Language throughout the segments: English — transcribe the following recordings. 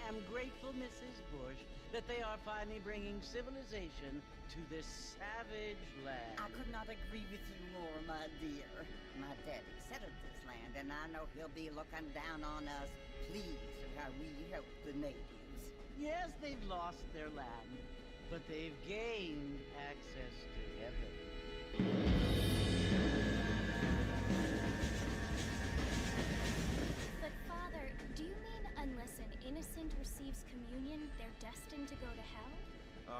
am grateful, Mrs. Bush, that they are finally bringing civilization to this savage land. I could not agree with you more, my dear. My daddy settled this land, and I know he'll be looking down on us, pleased at how we help the natives. Yes, they've lost their land, but they've gained access to heaven. But, Father, do you mean unless an innocent receives communion, they're destined to go to hell?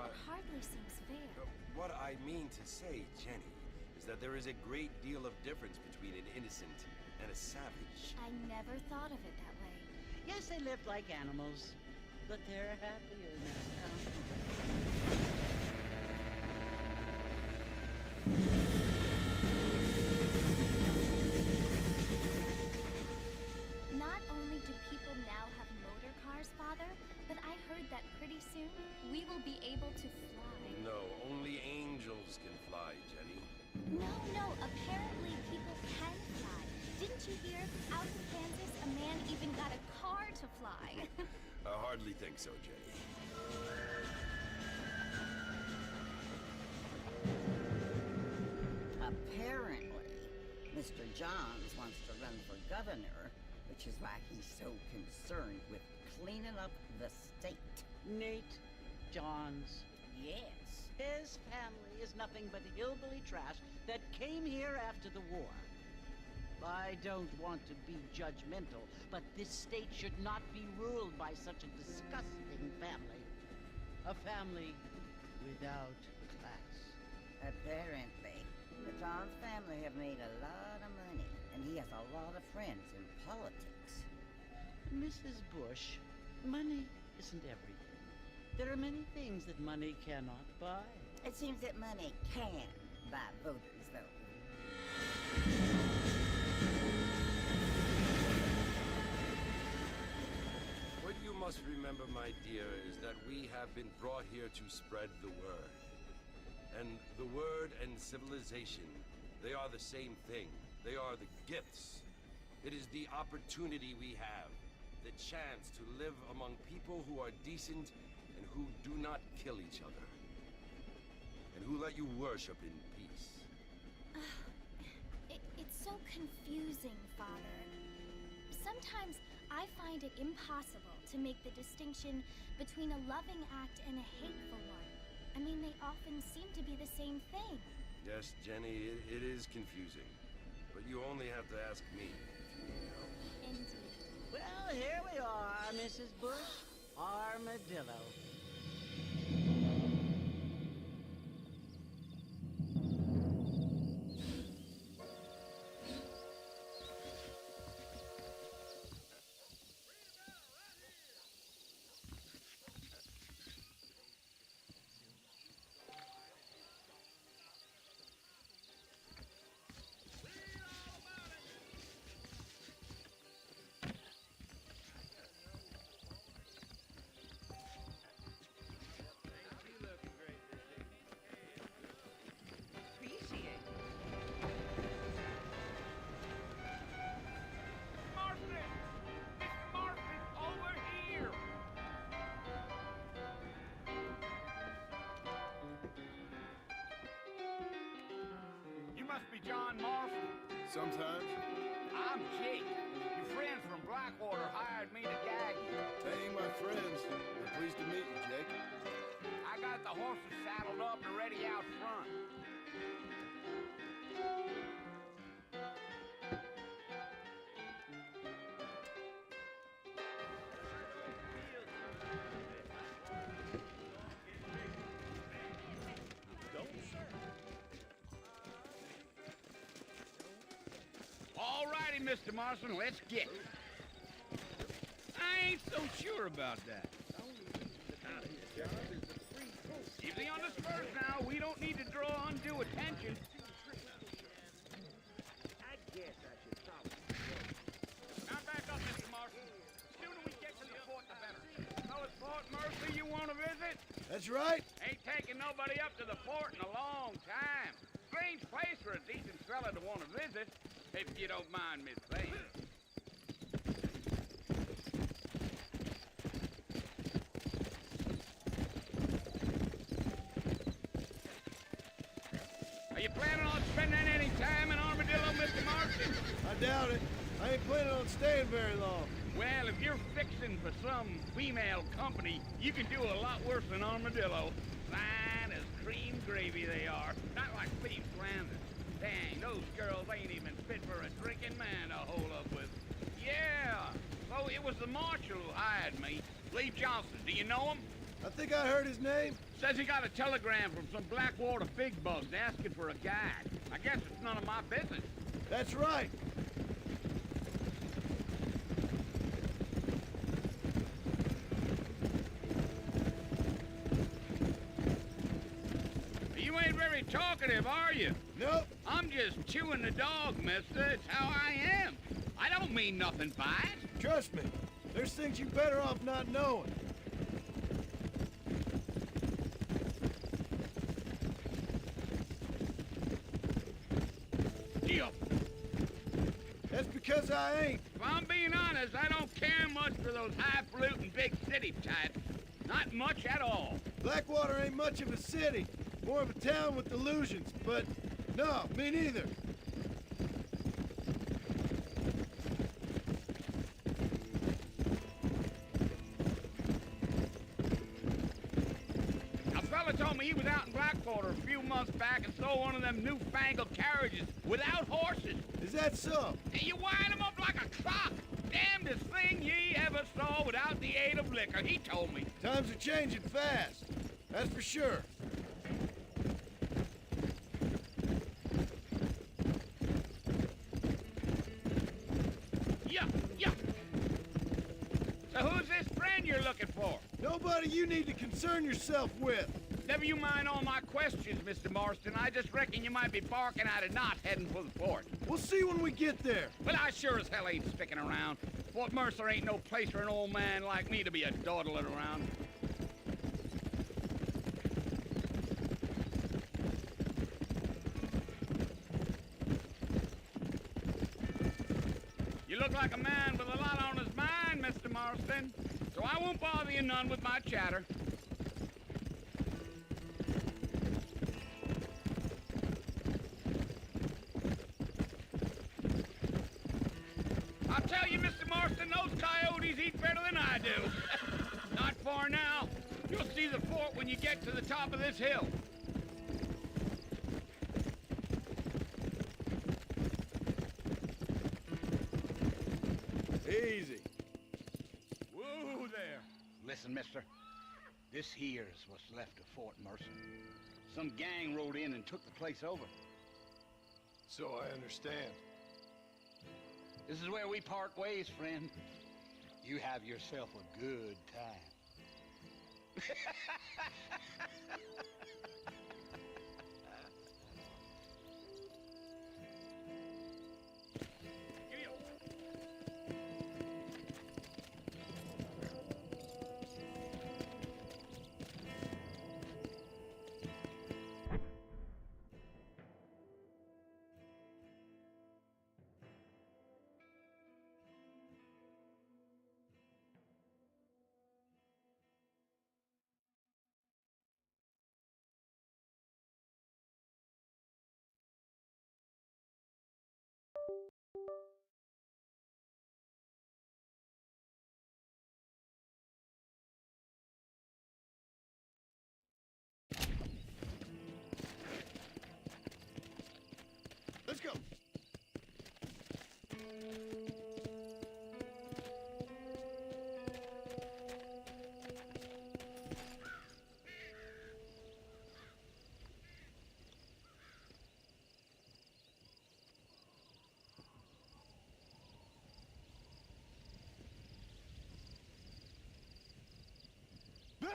It hardly seems fair. What I mean to say, Jenny, is that there is a great deal of difference between an innocent and a savage. I never thought of it that way. Yes, they lived like animals, but they're happier now. Not only do people now have motor cars, Father, but I heard that pretty soon we will be able to fly. No, only angels can fly, Jenny. No, apparently people can fly. Didn't you hear? Out in Kansas, a man even got a car to fly. I hardly think so, Jenny. Apparently, Mr. Johns wants to run for governor, which is why he's so concerned with cleaning up the state. Nate Johns. Yes. His family is nothing but hillbilly trash that came here after the war. I don't want to be judgmental, but this state should not be ruled by such a disgusting family. A family without class. Apparently, the Johns family have made a lot of money, and and he has a lot of friends in politics. Mrs. Bush, money isn't everything. There are many things that money cannot buy. It seems that money can buy voters, though. What you must remember, my dear, is that we have been brought here to spread the word. And the word and civilization, they are the same thing. They are the gifts. It is the opportunity we have, the chance to live among people who are decent and who do not kill each other. And who let you worship in peace. It's so confusing, Father. Sometimes I find it impossible to make the distinction between a loving act and a hateful one. I mean, they often seem to be the same thing. Yes, Jenny, it is confusing. But you only have to ask me if you need help. Indeed. Well, here we are, Mrs. Bush. Armadillo. John Marston. Sometimes. I'm Jake. Your friends from Blackwater hired me to gag you. They ain't my friends. I'm pleased to meet you, Jake. I got the horses saddled up and ready out front. All righty, Mr. Marston, let's get it. I ain't so sure about that. Easy on the spurs now. We don't need to draw undue attention. Now back up, Mr. Marston. The sooner we get to the fort, the better. So it's Fort Mercy you want to visit? That's right. Ain't taking nobody up to the fort in a long time. Strange place for a decent fella to want to visit, if you don't mind me saying. Are you planning on spending any time in Armadillo, Mr. Marston? I doubt it. I ain't planning on staying very long. Well, if you're fixing for some female company, you can do a lot worse than Armadillo. Fine as cream gravy they are. Not like Steve Flanders. Dang, those girls ain't even fit for a drinking man to hold up with. Yeah, so it was the marshal who hired me. Lee Johnson, do you know him? I think I heard his name. Says he got a telegram from some Blackwater big bugs asking for a guide. I guess it's none of my business. That's right. You ain't very talkative, are you? Nope. I'm just chewing the dog, mister. It's how I am. I don't mean nothing by it. Trust me. There's things you better off not knowing. Deal. That's because I ain't. If I'm being honest, I don't care much for those highfalutin big city types. Not much at all. Blackwater ain't much of a city. More of a town with illusions, but no, me neither. A fella told me he was out in Blackwater a few months back and saw one of them newfangled carriages without horses. Is that so? And you wind them up like a clock. Damnedest thing ye ever saw without the aid of liquor, he told me. Times are changing fast. That's for sure. Yeah, yeah. So who's this friend you're looking for? Nobody you need to concern yourself with. Never you mind all my questions, Mr. Marston. I just reckon you might be barking out a knot heading for the port. We'll see when we get there. Well, I sure as hell ain't sticking around. Fort Mercer ain't no place for an old man like me to be a-dawdling around. You look like a man with a lot on his mind, Mr. Marston. So I won't bother you none with my chatter. I'll tell you, Mr. Marston, those coyotes eat better than I do. Not far now. You'll see the fort when you get to the top of this hill. Easy. Whoa there. Listen, mister. This here's what's left of Fort Mercer. Some gang rode in and took the place over. So I understand. This is where we part ways, friend. You have yourself a good time. Let's go. Bill!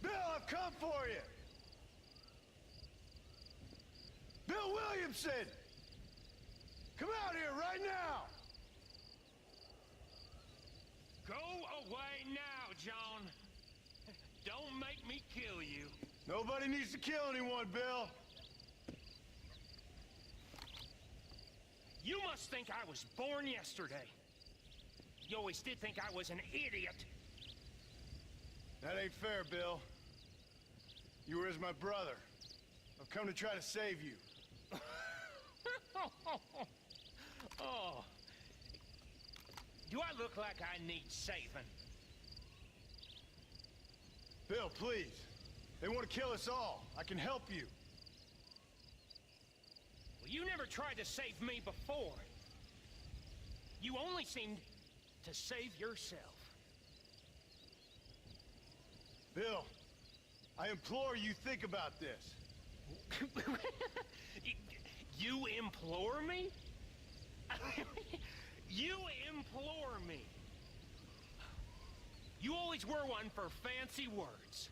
Bill, I've come for you! Bill Williamson! Come out here right now! Go away now, John. Don't make me kill you. Nobody needs to kill anyone, Bill. You must think I was born yesterday. You always did think I was an idiot. That ain't fair, Bill. You were as my brother. I've come to try to save you. Oh. Do I look like I need saving? Bill, please. They want to kill us all. I can help you. Well, you never tried to save me before. You only seemed to save yourself. Bill, I implore you think about this. You implore me? You implore me? You always were one for fancy words.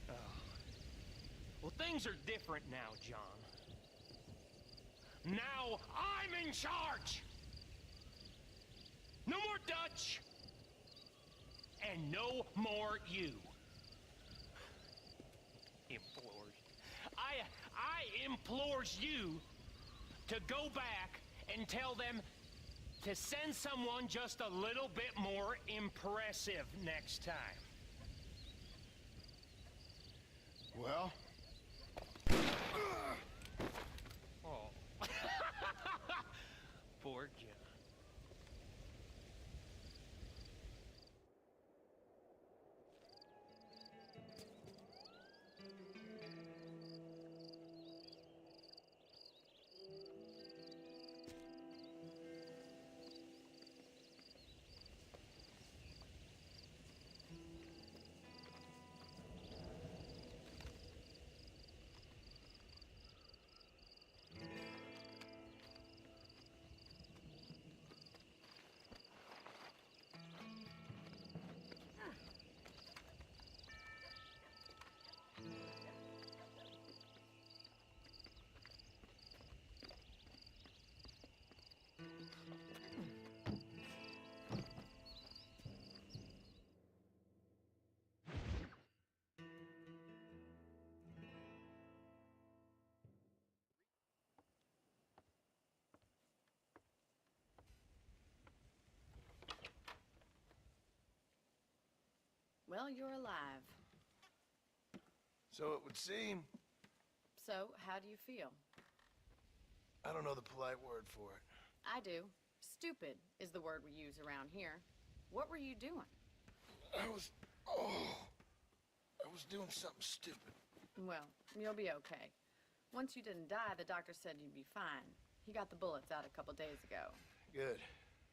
Oh. Well, things are different now, John. Now I'm in charge! No more Dutch! And no more you. Implores. I implores you to go back and tell them to send someone just a little bit more impressive next time. Well? Oh. Poor John. Well, you're alive. So it would seem. So, how do you feel? I don't know the polite word for it. I do. Stupid is the word we use around here. What were you doing? I was doing something stupid. Well, you'll be okay. Once you didn't die, the doctor said you'd be fine. He got the bullets out a couple days ago. Good.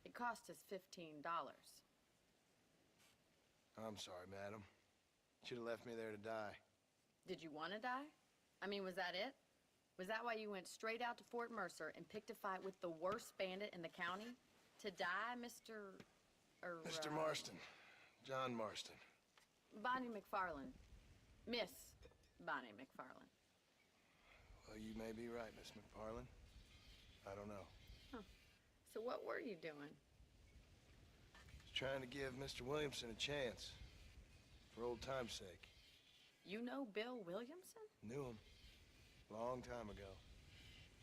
It cost us $15. I'm sorry, madam. Should have left me there to die. Did you want to die? I mean, was that it? Was that why you went straight out to Fort Mercer and picked a fight with the worst bandit in the county? To die, Mr. Mr. Marston. John Marston. Bonnie McFarlane. Miss Bonnie McFarlane. Well, you may be right, Miss McFarlane. I don't know. Huh. So what were you doing? Trying to give Mr. Williamson a chance. For old time's sake. You know Bill Williamson? Knew him. Long time ago.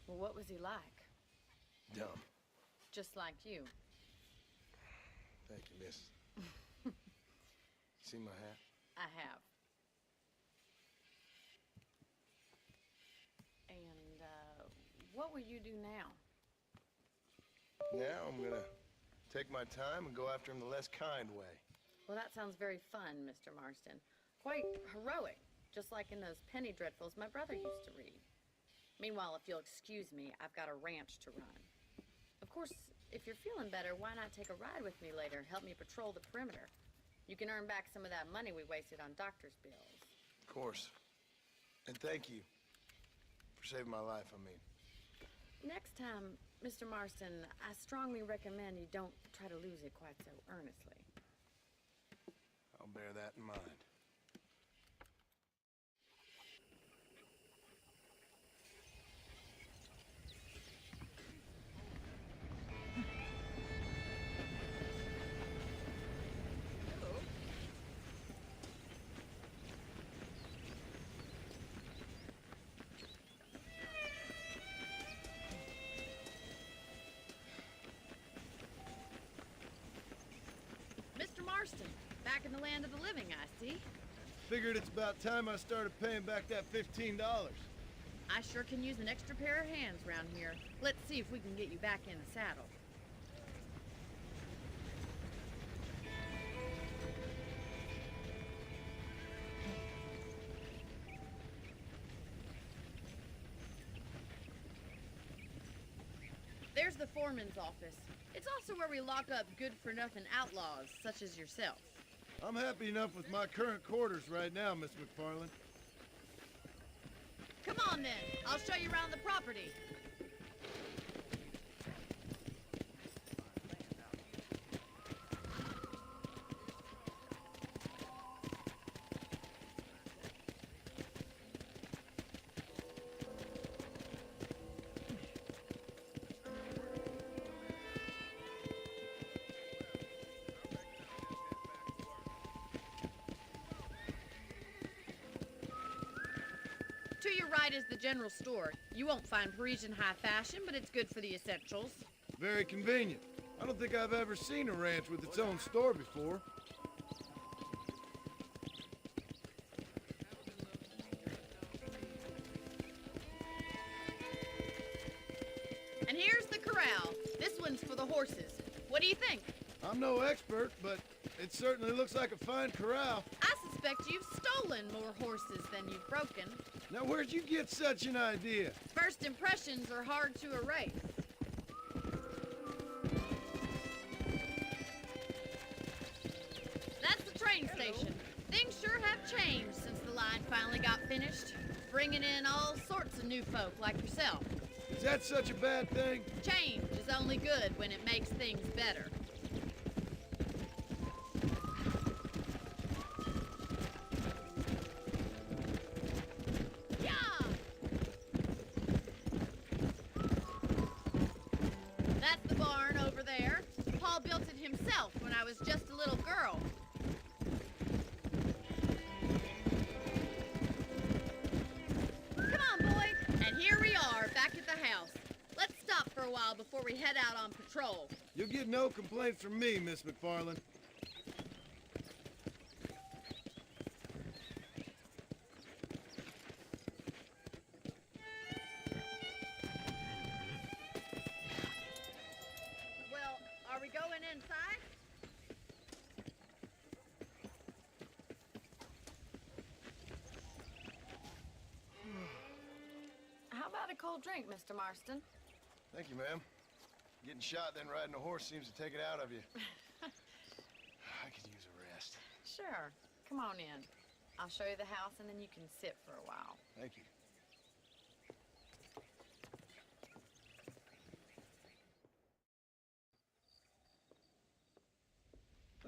Well, what was he like? Dumb. Just like you. Thank you, miss. See my hat? I have. And, what will you do now? Now I'm gonna take my time and go after him the less kind way. Well, that sounds very fun, Mr. Marston. Quite heroic, just like in those penny dreadfuls my brother used to read. Meanwhile, if you'll excuse me, I've got a ranch to run. Of course, if you're feeling better, why not take a ride with me later? Help me patrol the perimeter. You can earn back some of that money we wasted on doctor's bills. Of course. And thank you for saving my life, I mean. Next time, Mr. Marston, I strongly recommend you don't try to lose it quite so earnestly. I'll bear that in mind. Mr. Marston, back in the land of the living, I see. Figured it's about time I started paying back that $15. I sure can use an extra pair of hands around here. Let's see if we can get you back in the saddle. There's the foreman's office. It's also where we lock up good-for-nothing outlaws, such as yourself. I'm happy enough with my current quarters right now, Miss McFarlane. Come on, then. I'll show you around the property. To your right is the general store. You won't find Parisian high fashion, but it's good for the essentials. Very convenient. I don't think I've ever seen a ranch with its own store before. And here's the corral. This one's for the horses. What do you think? I'm no expert, but it certainly looks like a fine corral. I suspect you've stolen more horses than you've broken. Now, where'd you get such an idea? First impressions are hard to erase. That's the train station. Things sure have changed since the line finally got finished, bringing in all sorts of new folk like yourself. Is that such a bad thing? Change is only good when it makes things better. That's the barn over there. Paul built it himself when I was just a little girl. Come on, boy. And here we are, back at the house. Let's stop for a while before we head out on patrol. You'll get no complaints from me, Miss McFarlane. cold drink, Mr. Marston. Thank you, ma'am. Getting shot, then riding a horse seems to take it out of you. I could use a rest. Sure. Come on in. I'll show you the house, and then you can sit for a while. Thank you.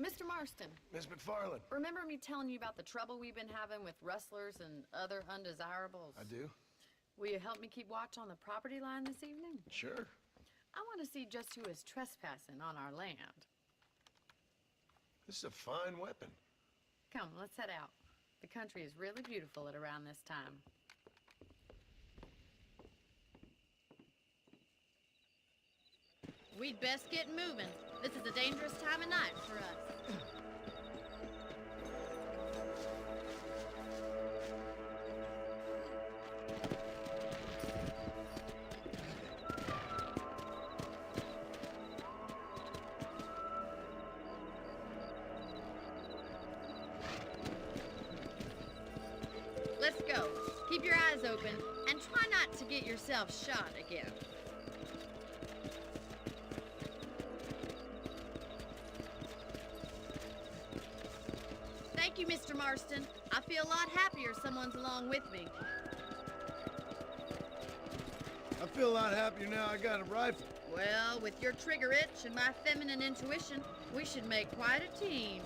Mr. Marston, Miss McFarland. remember me telling you about the trouble we've been having with rustlers and other undesirables? I do? Will you help me keep watch on the property line this evening? Sure. I want to see just who is trespassing on our land. This is a fine weapon. Come, let's head out. The country is really beautiful at around this time. We'd best get moving. This is a dangerous time of night for us. Let's go. Keep your eyes open and try not to get yourself shot again. Thank you, Mr. Marston. I feel a lot happier someone's along with me. I feel a lot happier now I got a rifle. Well, with your trigger itch and my feminine intuition, we should make quite a team.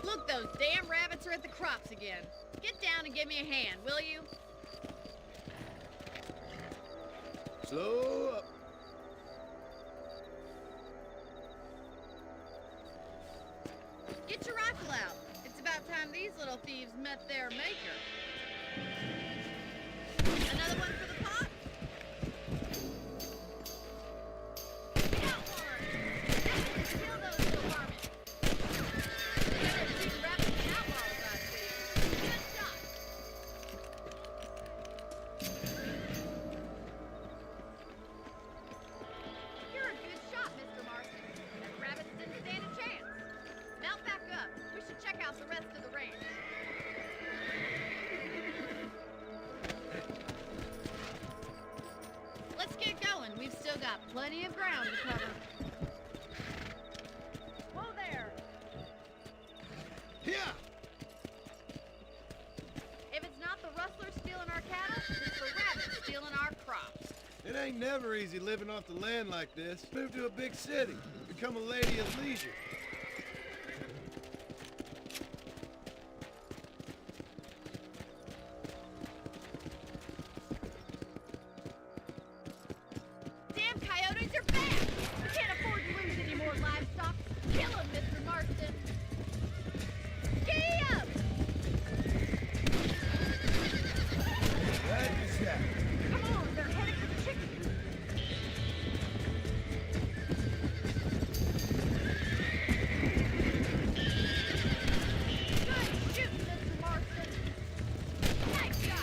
Look, those damn rabbits are at the crops again. Get down and give me a hand, will you? Slow up. Get your rifle out. It's about time these little thieves met their maker. Another one for the pot? Got one! Kill those little varmints. Better to be rabbits and outlaws, I see. Good shot. You're a good shot, Mr. Marston. Them rabbits didn't stand a chance. Mount back up. We should check out the rest of the range. Let's get going. We've still got plenty of ground to cover. Whoa there! Yeah. If it's not the rustlers stealing our cattle, it's the rabbits stealing our crops. It ain't never easy living off the land like this. Move to a big city. Become a lady of leisure. Damn coyotes are back! We can't afford to lose any more livestock. Kill them, Mr. Marston. Giddy up! Glad you said. Come on, they're headed for the chickens. Good shooting, Mr. Marston. Nice shot.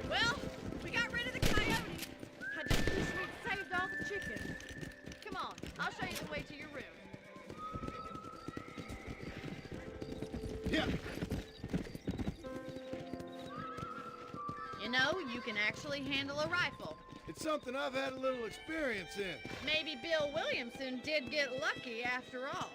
Well, we got rid of the coyotes. I just wish we'd saved all the chickens. Come on, I'll show you the way to your room. Yeah. You know, you can actually handle a rifle. It's something I've had a little experience in. Maybe Bill Williamson did get lucky after all.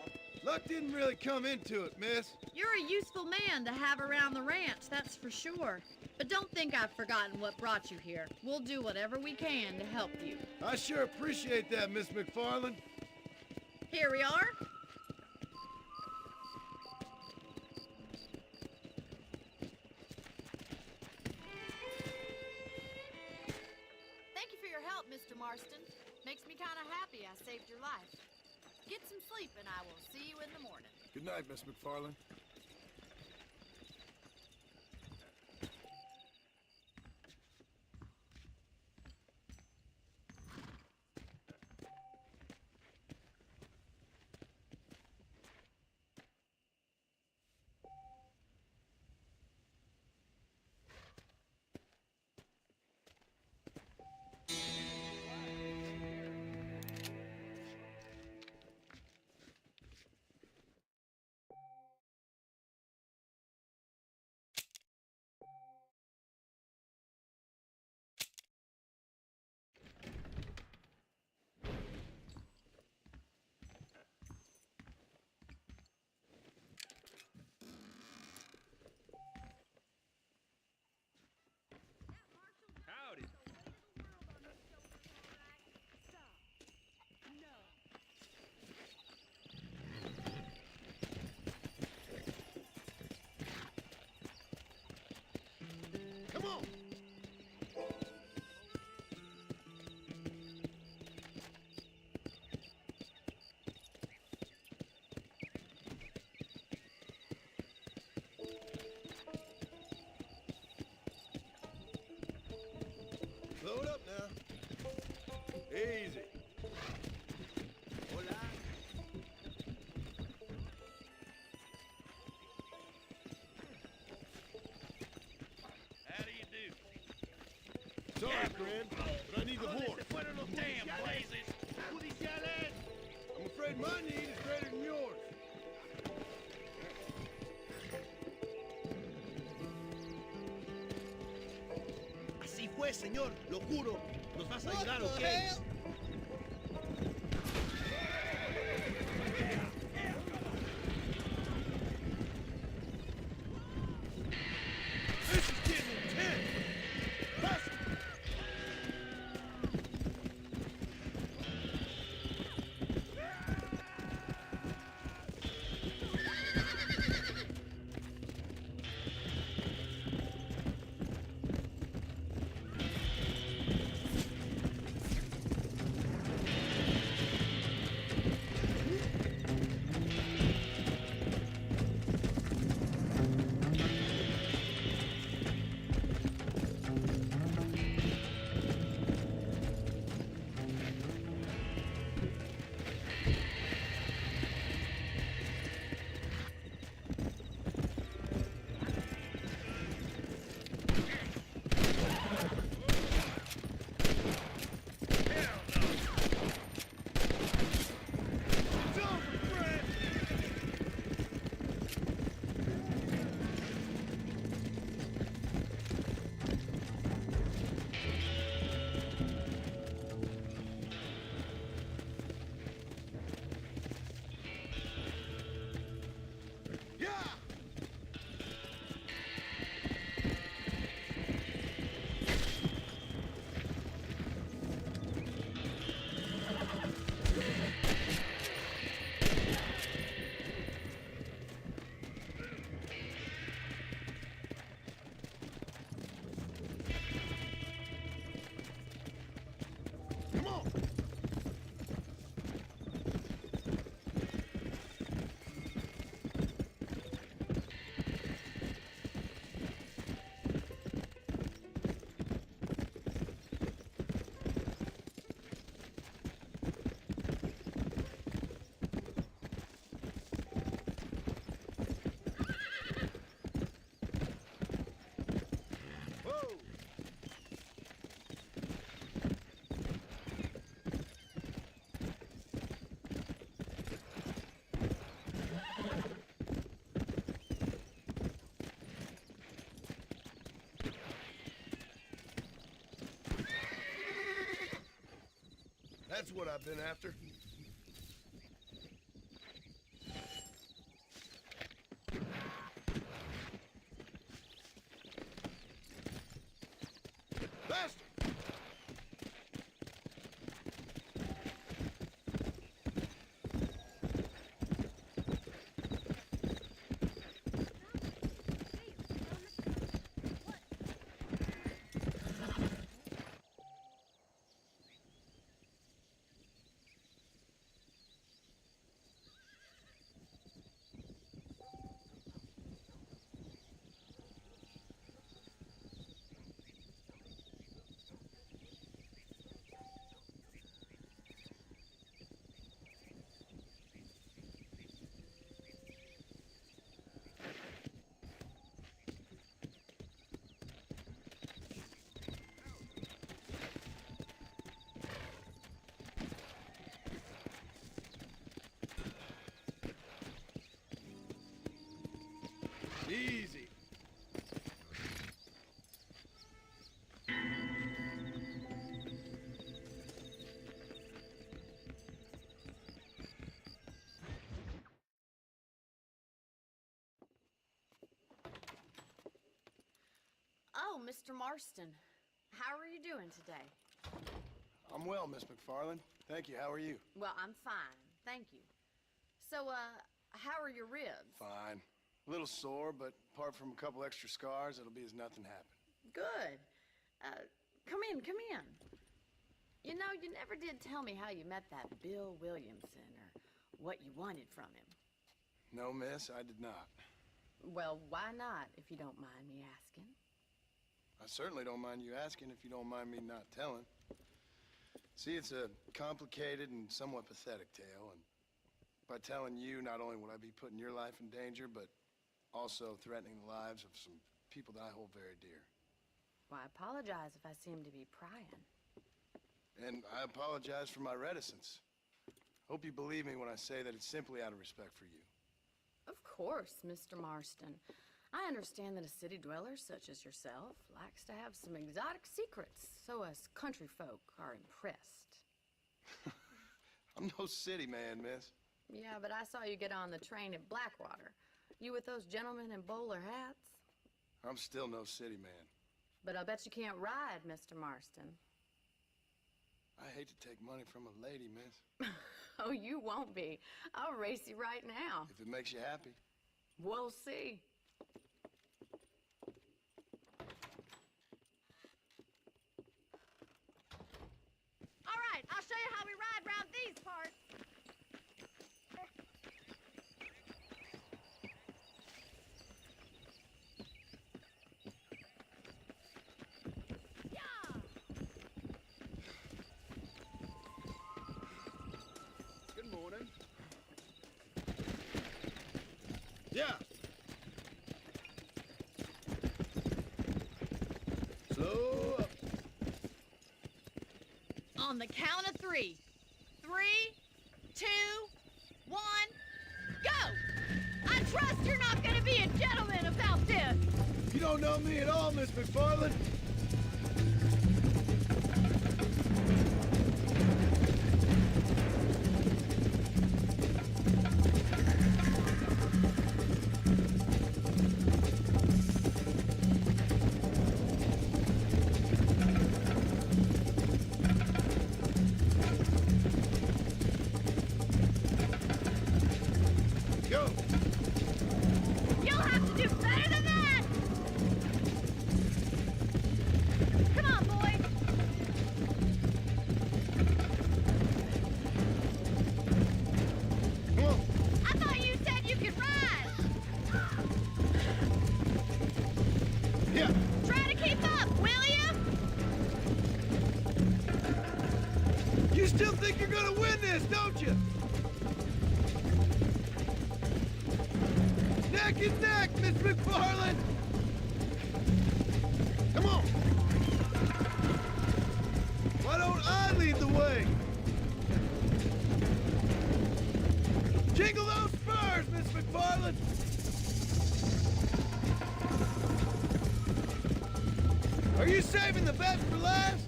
Luck didn't really come into it, miss. You're a useful man to have around the ranch, that's for sure. But don't think I've forgotten what brought you here. We'll do whatever we can to help you. I sure appreciate that, Miss McFarland. Here we are. Thank you for your help, Mr. Marston. Makes me kind of happy I saved your life. Get some sleep and I will see you in the morning. Good night, Miss McFarland. Slow it up now. Easy. Hola. How do you do? Sorry, friend, but I need the horse. Damn blazes! I'm afraid my need is greater than yours. Así fue, señor. Lo juro. ¿Nos vas a ayudar o qué? This is getting intense. Faster. Come on. Whoa. That's what I've been after. Faster! Easy. Oh, Mr. Marston. How are you doing today? I'm well, Miss McFarland. Thank you. How are you? Well, I'm fine. Thank you. So, how are your ribs? Fine. A little sore, but apart from a couple extra scars, it'll be as nothing happened. Good. Come in, come in. You know, you never did tell me how you met that Bill Williamson or what you wanted from him. No, miss, I did not. Well, why not, if you don't mind me asking? I certainly don't mind you asking if you don't mind me not telling. See, it's a complicated and somewhat pathetic tale, and by telling you, not only would I be putting your life in danger, but also threatening the lives of some people that I hold very dear. Well, I apologize if I seem to be prying. And I apologize for my reticence. Hope you believe me when I say that it's simply out of respect for you. Of course, Mr. Marston. I understand that a city dweller such as yourself likes to have some exotic secrets, so us country folk are impressed. I'm no city man, miss. Yeah, but I saw you get on the train at Blackwater. You with those gentlemen in bowler hats? I'm still no city man. But I bet you can't ride, Mr. Marston. I hate to take money from a lady, miss. Oh, you won't be. I'll race you right now. If it makes you happy. We'll see. All right, I'll show you how we ride round these parts. Yeah! Good morning. Yeah. Slow up. On the count of 3. 3, 2, 1, go! I trust you're not gonna be a gentleman about this. You don't know me at all, Miss McFarland. Go! You'll have to do better than that! Come on, boys! Come on! I thought you said you could ride! Yeah! Try to keep up, will you? You still think you're gonna win this, don't you? Neck and neck, Miss McFarland! Come on! Why don't I lead the way? Jingle those spurs, Miss McFarland! Are you saving the best for last?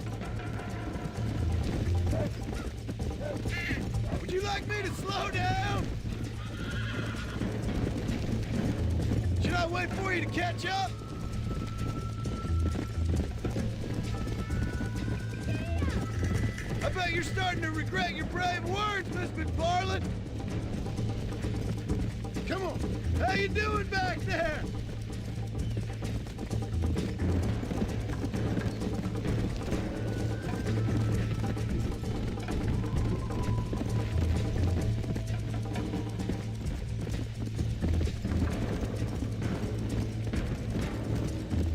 Would you like me to slow down? Should I wait for you to catch up? I bet you're starting to regret your brave words, Miss McFarland. Come on, how you doing back there?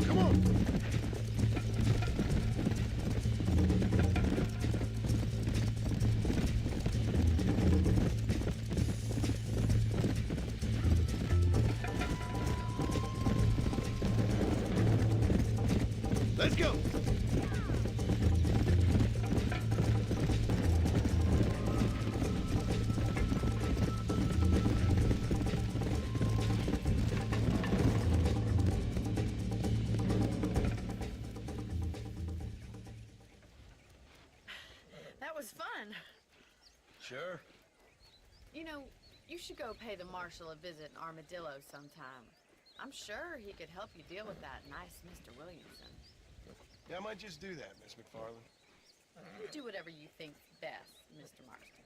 Come on. Let's go. That was fun. Sure. You know, you should go pay the marshal a visit in Armadillo sometime. I'm sure he could help you deal with that nice Mr. Williamson. Yeah, I might just do that, Miss McFarland. You do whatever you think's best, Mr. Marston.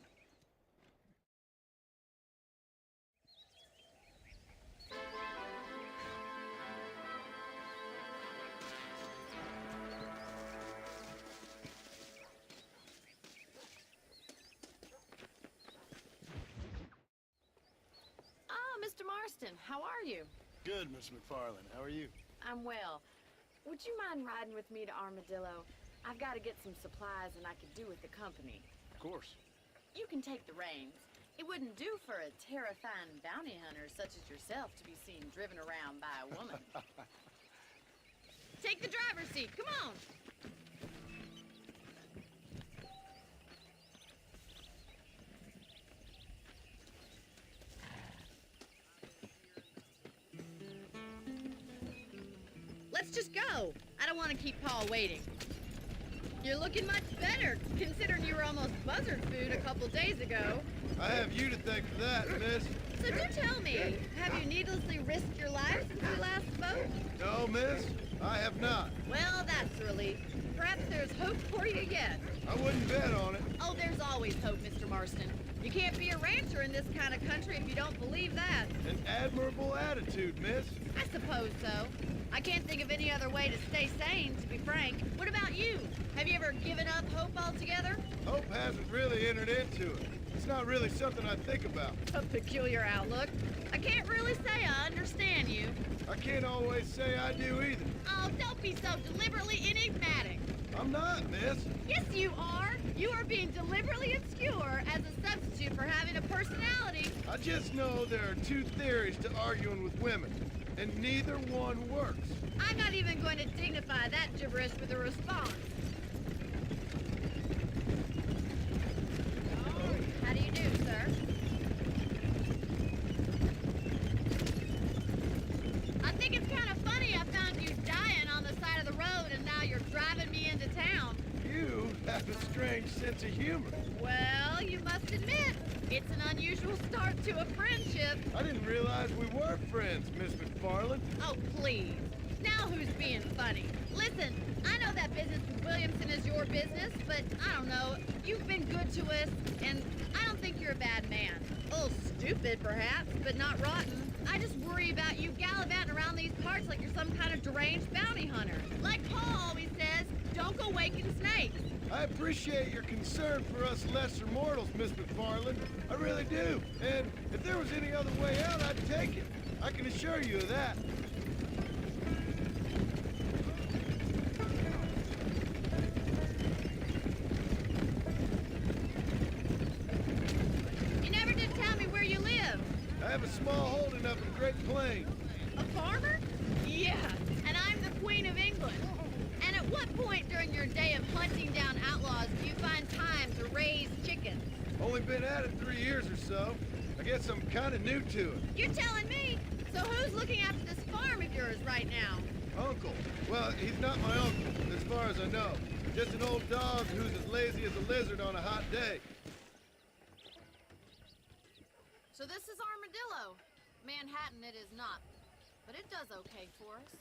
Ah, Mr. Marston, how are you? Good, Miss McFarland. How are you? I'm well. would you mind riding with me to Armadillo? I've got to get some supplies and I could do with the company. Of course. You can take the reins. It wouldn't do for a terrifying bounty hunter such as yourself to be seen driven around by a woman. Take the driver's seat, come on! Let's just go. I don't want to keep Paul waiting. You're looking much better, considering you were almost buzzard food a couple days ago. I have you to thank for that, miss. So do tell me, have you needlessly risked your life since we last spoke? No, miss, I have not. Well, that's a relief. Perhaps there's hope for you yet. I wouldn't bet on it. Oh, there's always hope, Mr. Marston. You can't be a rancher in this kind of country if you don't believe that. An admirable attitude, miss. I suppose so. I can't think of any other way to stay sane, to be frank. What about you? Have you ever given up hope altogether? Hope hasn't really entered into it. It's not really something I think about. A peculiar outlook. I can't really say I understand you. I can't always say I do either. Oh, don't be so deliberately enigmatic. I'm not, miss. Yes, you are. You are being deliberately obscure as a substitute for having a personality. I just know there are two theories to arguing with women, and neither one works. I'm not even going to dignify that gibberish with a response. How do you do, sir? I think it's kind of funny I found you dying on the side of the road and now you're driving me into town. You have a strange sense of humor. Well, you must admit, it's an unusual start to a friendship. I didn't realize we were friends, Miss McFarland. Oh, please. Now who's being funny? Listen, I know that business with Williamson is your business, but I don't know. You've been good to us, and I don't think you're a bad man. A little stupid, perhaps, but not rotten. I just worry about you gallivanting around these parts like you're some kind of deranged bounty hunter. Like Paul always says, don't go waking snakes. I appreciate your concern for us lesser mortals, Miss McFarland. I really do. And if there was any other way out, I'd take it. I can assure you of that. You never did tell me where you live. I have a small holding up in Great Plains. A farmer? Yeah, and I'm the Queen of England. And at what point during your day of hunting down outlaws do you find time to raise chickens? Only been at it 3 years or so. I guess I'm kind of new to it. You're telling me? So who's looking after this farm of yours right now? Uncle. Well, he's not my uncle, as far as I know. Just an old dog who's as lazy as a lizard on a hot day. So this is Armadillo. Manhattan it is not, but it does okay for us.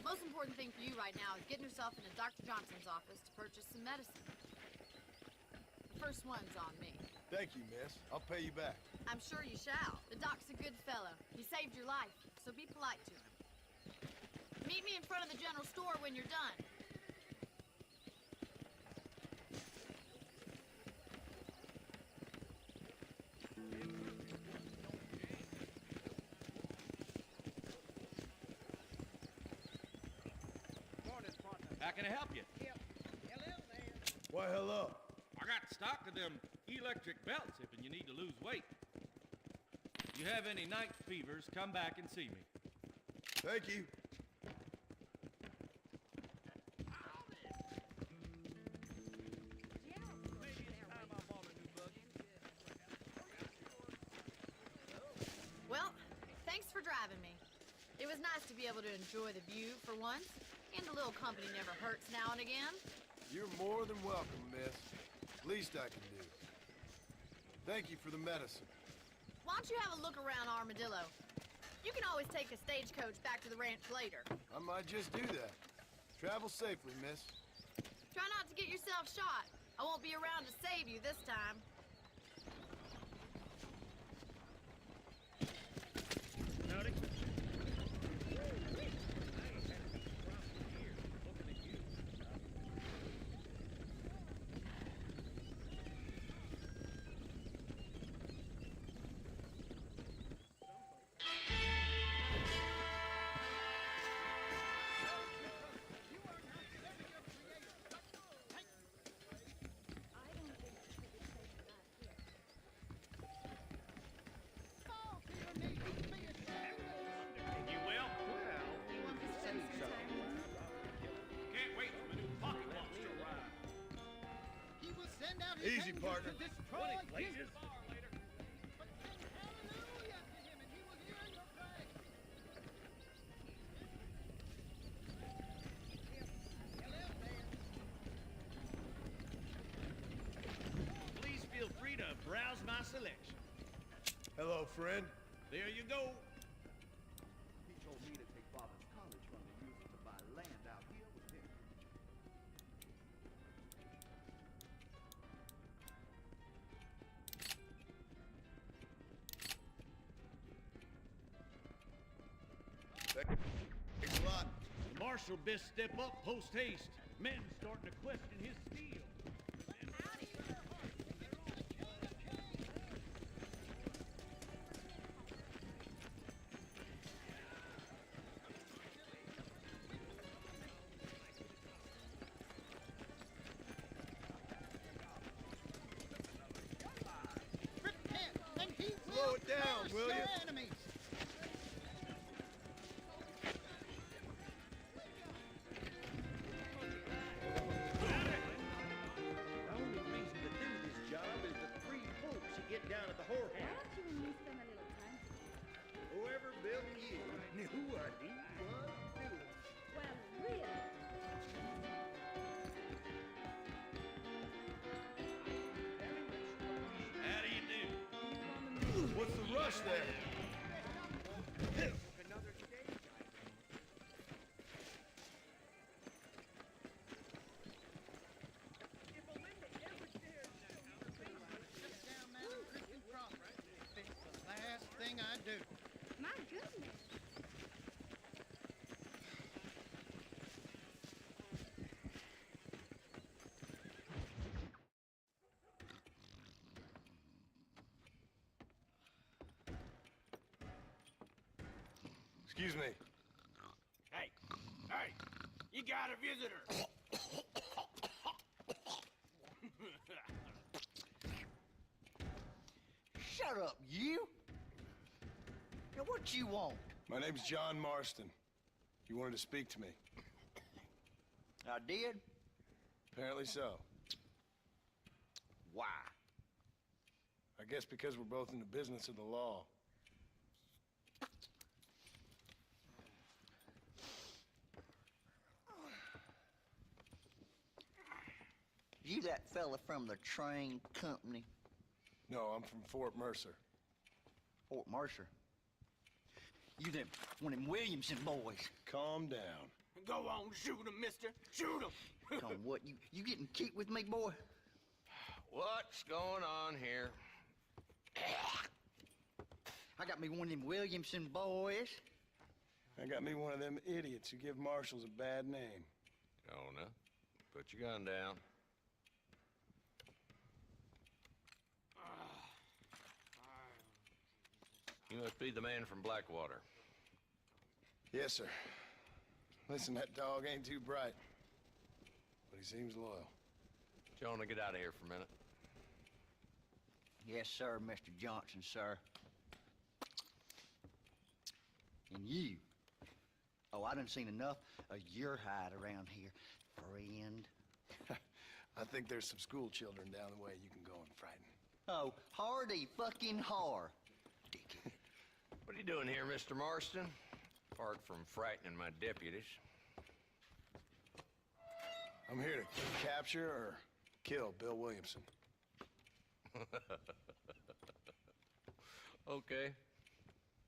Most important thing for you right now is getting yourself into Dr. Johnson's office to purchase some medicine. The first one's on me. Thank you, miss. I'll pay you back. I'm sure you shall. The doc's a good fellow. He saved your life, so be polite to him. Meet me in front of the general store when you're done. How can I help you? Why, hello. I got stock of them electric belts if you need to lose weight. You have any night fevers, come back and see me. Thank you. Well, thanks for driving me. It was nice to be able to enjoy the view for once, and a little company never hurts now and again. You're more than welcome, miss. Least I can do. Thank you for the medicine. Why don't you have a look around Armadillo? You can always take a stagecoach back to the ranch later. I might just do that. Travel safely, miss. Try not to get yourself shot. I won't be around to save you this time. Easy, partner. Places. Please feel free to browse my selection. Hello, friend. There you go. He told me to take Father's college fund and use it to buy land out here with him. Thanks a lot. The marshal best step up post haste. Men starting to question his steel. Slow it down, will you? The only reason to do this job is the three folks you get down at the whorehouse. Why don't you and me spend a little time together? Whoever built you knew what he was doing. Well, really? How do you do? What's the rush there? Last thing I do. My goodness. Excuse me. Hey, you got a visitor. Shut up, you! Now, what you want? My name's John Marston. You wanted to speak to me. I did? Apparently so. Why? I guess because we're both in the business of the law. You that fella from the train company? No, I'm from Fort Mercer. Fort Mercer? You them, one of them Williamson boys. Calm down. Go on, shoot him, mister. Shoot him. Come on, what, you getting cute with me, boy? What's going on here? I got me one of them Williamson boys. I got me one of them idiots who give marshals a bad name. Jonah, put your gun down. You must be the man from Blackwater. Yes, sir. Listen, that dog ain't too bright, but he seems loyal. Jonah, get out of here for a minute. Yes, sir, Mr. Johnson, sir. And you. Oh, I done seen enough of your hide around here, friend. I think there's some school children down the way you can go and frighten. Oh, hardy fucking har. Dickhead. What are you doing here, Mr. Marston? Apart from frightening my deputies. I'm here to capture or kill Bill Williamson. Okay.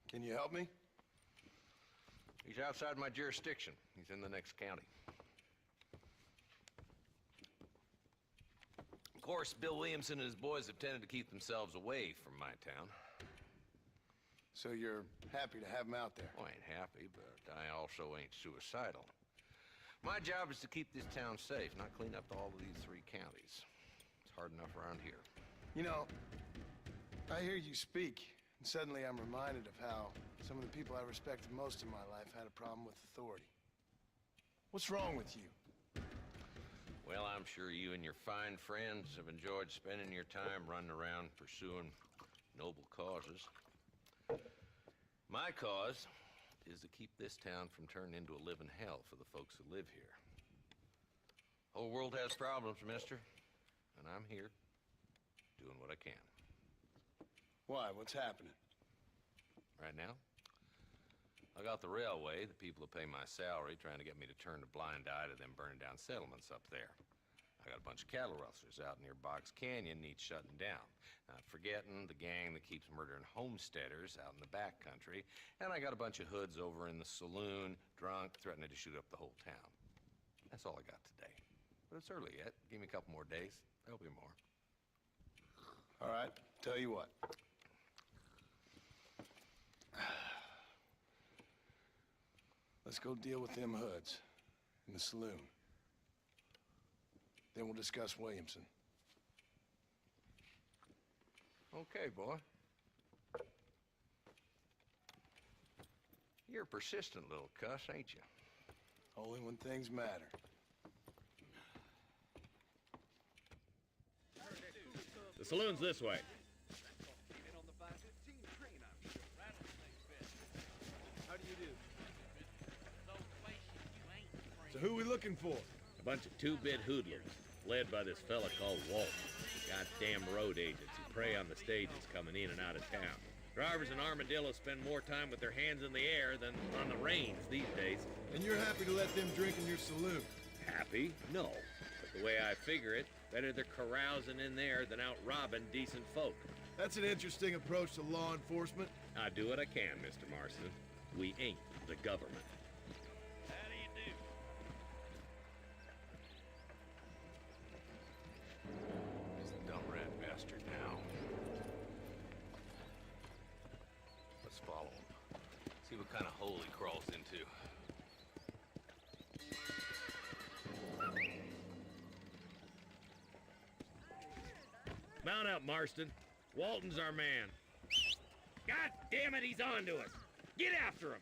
Can you help me? He's outside my jurisdiction. He's in the next county. Of course, Bill Williamson and his boys have tended to keep themselves away from my town. So you're happy to have him out there? Well, I ain't happy, but I also ain't suicidal. My job is to keep this town safe, not clean up all of these 3 counties. It's hard enough around here. You know, I hear you speak, and suddenly I'm reminded of how some of the people I respected most in my life had a problem with authority. What's wrong with you? Well, I'm sure you and your fine friends have enjoyed spending your time running around pursuing noble causes. My cause is to keep this town from turning into a living hell for the folks who live here. Whole world has problems, mister, and I'm here doing what I can. Why? What's happening? Right now, I got the railway, the people who pay my salary, trying to get me to turn a blind eye to them burning down settlements up there. I got a bunch of cattle rustlers out near Box Canyon needs shutting down. Not forgetting the gang that keeps murdering homesteaders out in the back country. And I got a bunch of hoods over in the saloon, drunk, threatening to shoot up the whole town. That's all I got today. But it's early yet. Give me a couple more days. There'll be more. All right, tell you what. Let's go deal with them hoods in the saloon. Then we'll discuss Williamson. Okay, boy. You're a persistent little cuss, ain't you? Only when things matter. The saloon's this way. How do you do? So who are we looking for? A bunch of two-bit hoodlums, led by this fella called Walt. Goddamn road agents who prey on the stages coming in and out of town. Drivers in Armadillo spend more time with their hands in the air than on the reins these days. And you're happy to let them drink in your saloon? Happy? No. But the way I figure it, better they're carousing in there than out robbing decent folk. That's an interesting approach to law enforcement. I do what I can, Mr. Marston. We ain't the government. He's a dumb rat bastard now. Let's follow him. See what kind of hole he crawls into. Mount up, Marston. Walton's our man. God damn it, he's on to us. Get after him.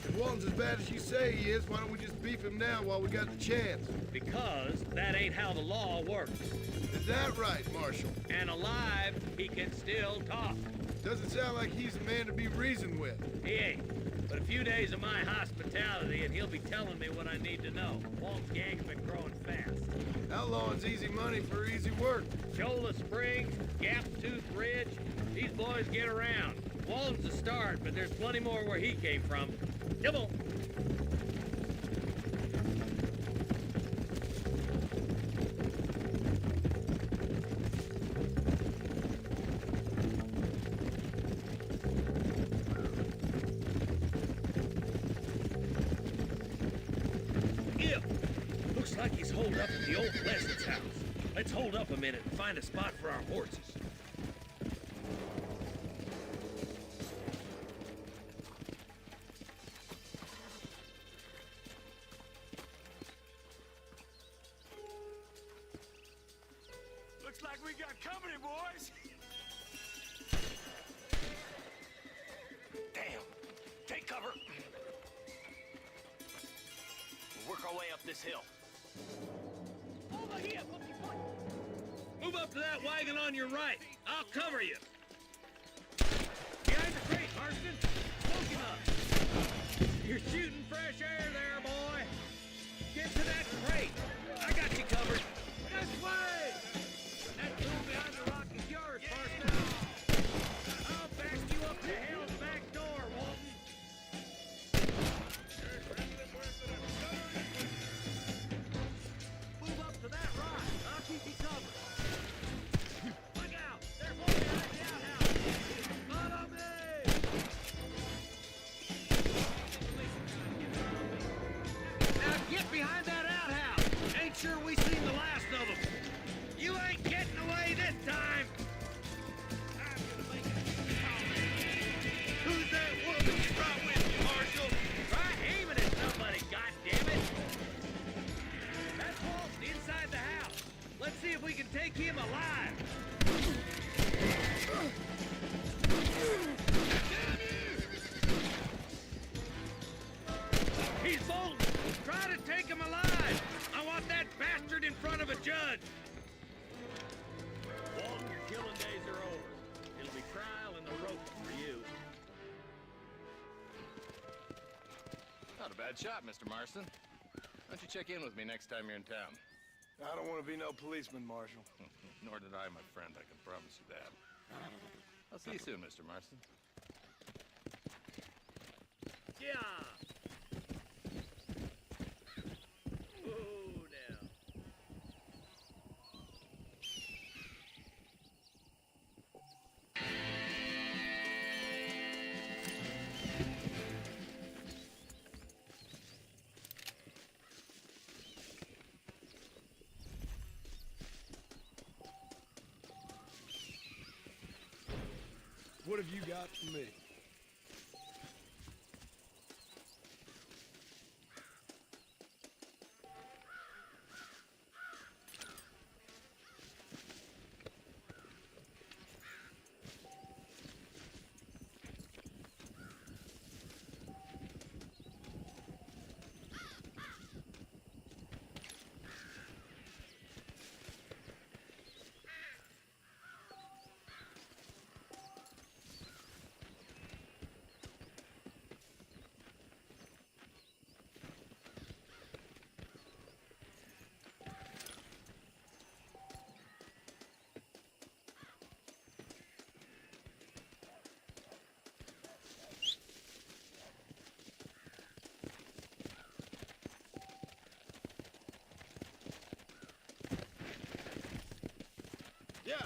If Walton's as bad as you say he is, why don't we just beef him now while we got the chance? Because that ain't how the law works. Is that right, Marshal? And alive, he can still talk. Doesn't sound like he's a man to be reasoned with. He ain't. But a few days of my hospitality and he'll be telling me what I need to know. Walton's gang's been growing fast. Outlawing's easy money for easy work. Shola Springs, Gap Tooth Ridge, these boys get around. Walton's a start, but there's plenty more where he came from. Nibble! Looks like he's holed up at the old Pleasant's house. Let's hold up a minute and find a spot for our horses. Looks like we got company, boys. Damn. Take cover. We'll work our way up this hill. Over here, what you want? Move up to that wagon on your right. I'll cover you. Behind the crate, Marston. Smoke him up. You're shooting fresh air there, boy. Get to that crate. I got you covered. This way! That tool behind the rock is yours, Marston. I'll back you up to hell's back door, Walton. Move up to that rock. I'll keep you covered. Look out! They're both behind the outhouse. Follow me! Now get behind that outhouse. Ain't sure we seen the last of them. You ain't getting away this time. I'm gonna make it. Who's that woman you brought with you, Marshal? Try aiming at somebody, goddammit. That's Walton inside the house. Let's see if we can take him alive. He's bolting. Try to take him alive. I want that bastard in front of a judge. Walton, your killing days are over. At will be trial and the ropes for you. Not a bad shot, Mr. Marston. Why don't you check in with me next time you're in town? I don't want to be no policeman, Marshal. Nor did I, my friend. I can promise you that. I'll see you soon, Mr. Marston. Yeah! Oh, now. What have you got for me? Yeah!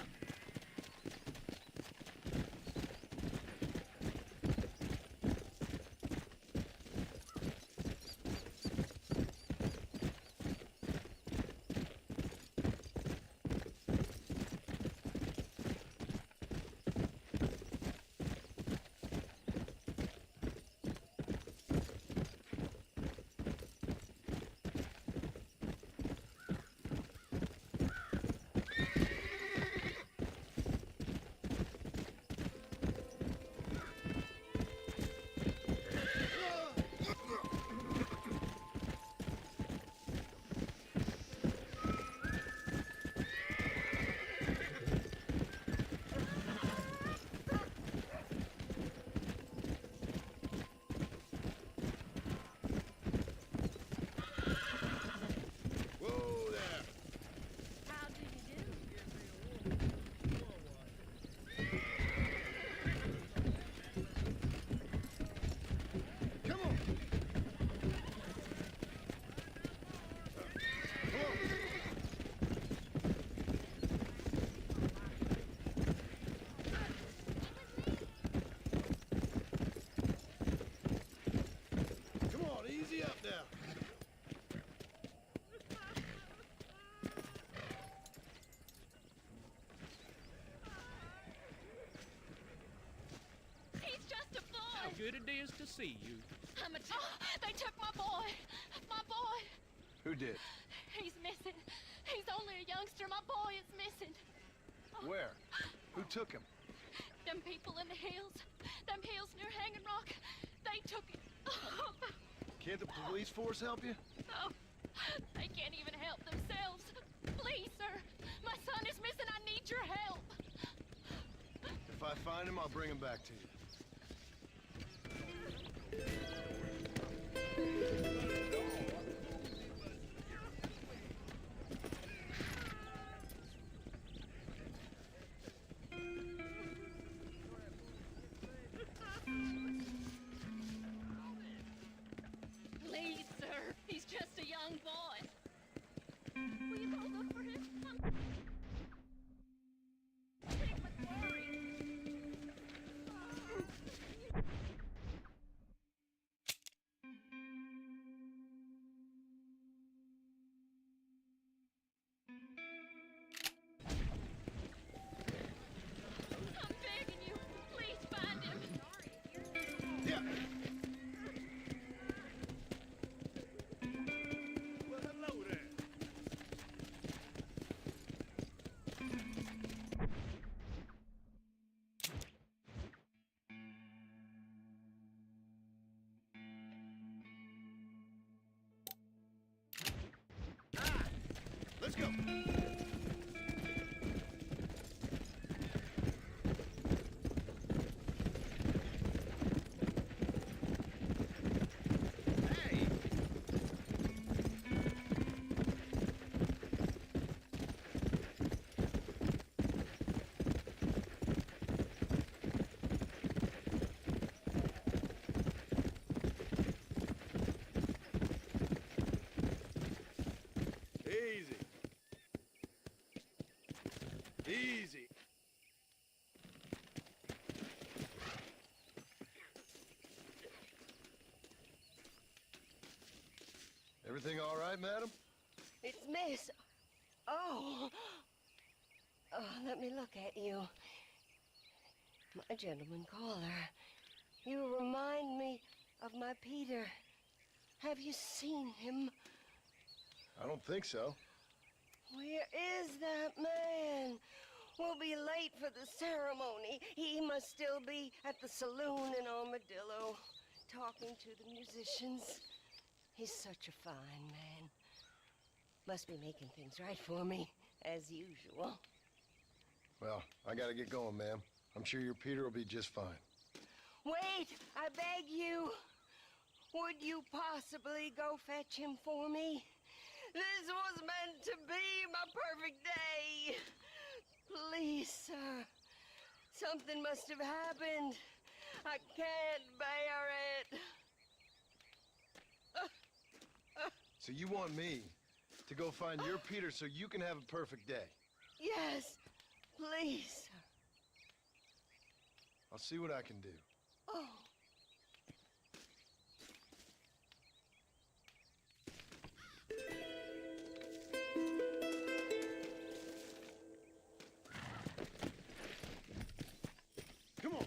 Good it is to see you. They took my boy. My boy. Who did? He's missing. He's only a youngster. My boy is missing. Where? Who took him? Them people in the hills. Them hills near Hanging Rock. They took him. Can't the police force help you? Oh, they can't even help themselves. Please, sir. My son is missing. I need your help. If I find him, I'll bring him back to you. Please, sir. He's just a young boy. Will you go look for him? I'm sick with worry. I'm begging you. Please find him. Yeah. Well, hello there. Let's go. Everything all right, madam? It's Miss. Oh. Oh, let me look at you. My gentleman caller. You remind me of my Peter. Have you seen him? I don't think so. Where is that man? We'll be late for the ceremony. He must still be at the saloon in Armadillo, talking to the musicians. He's such a fine man. Must be making things right for me, as usual. Well, I gotta get going, ma'am. I'm sure your Peter will be just fine. Wait, I beg you. Would you possibly go fetch him for me? This was meant to be my perfect day. Please, sir. Something must have happened. I can't bear it. So you want me to go find your Peter so you can have a perfect day? Yes, please, sir. I'll see what I can do. Oh. Come on.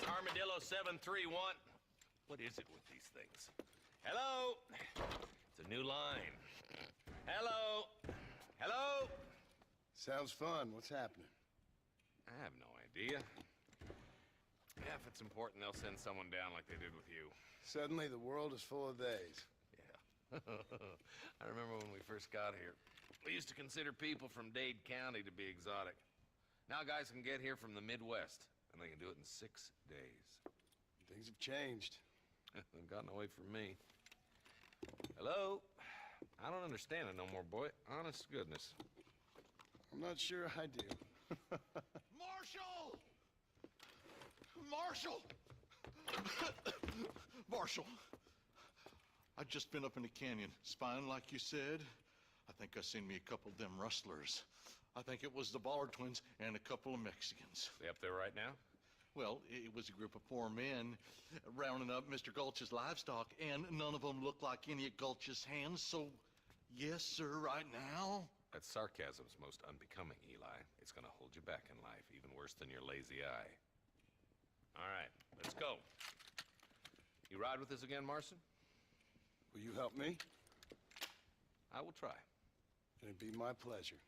Armadillo 731. What is it with these things? Hello? It's a new line. Hello? Hello? Sounds fun. What's happening? I have no idea. Yeah, if it's important, they'll send someone down like they did with you. Suddenly, the world is full of days. Yeah. I remember when we first got here. We used to consider people from Dade County to be exotic. Now guys can get here from the Midwest, and they can do it in 6 days. Things have changed. They've gotten away from me. Hello? I don't understand it no more, boy. Honest to goodness. I'm not sure I do. Marshall! Marshall! Marshall! I just been up in the canyon, spying like you said. I think I seen me a couple of them rustlers. I think it was the Ballard twins and a couple of Mexicans. They up there right now? Well, it was a group of poor men rounding up Mr. Gulch's livestock, and none of them looked like any of Gulch's hands, so yes, sir, right now. That sarcasm's most unbecoming, Eli. It's gonna hold you back in life, even worse than your lazy eye. All right, let's go. You ride with us again, Marston? Will you help me? I will try. It'd be my pleasure.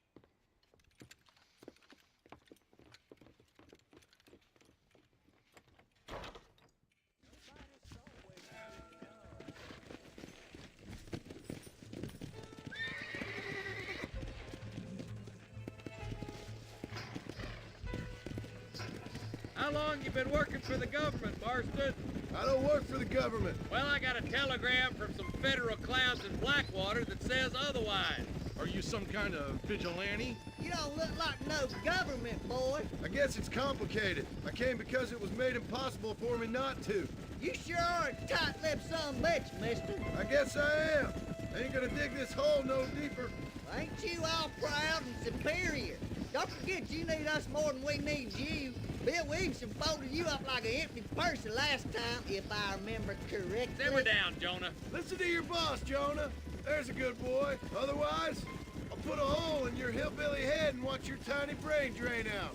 How long you been working for the government, Marston? I don't work for the government. Well, I got a telegram from some federal clowns in Blackwater that says otherwise. Are you some kind of vigilante? You don't look like no government, boy. I guess it's complicated. I came because it was made impossible for me not to. You sure are a tight-lipped son of a bitch, mister. I guess I am. I ain't gonna dig this hole no deeper. Ain't you all proud and superior? Don't forget you need us more than we need you. Bill Williamson folded you up like an empty purse the last time, if I remember correctly. Simmer down, Jonah. Listen to your boss, Jonah. There's a good boy. Otherwise, I'll put a hole in your hillbilly head and watch your tiny brain drain out.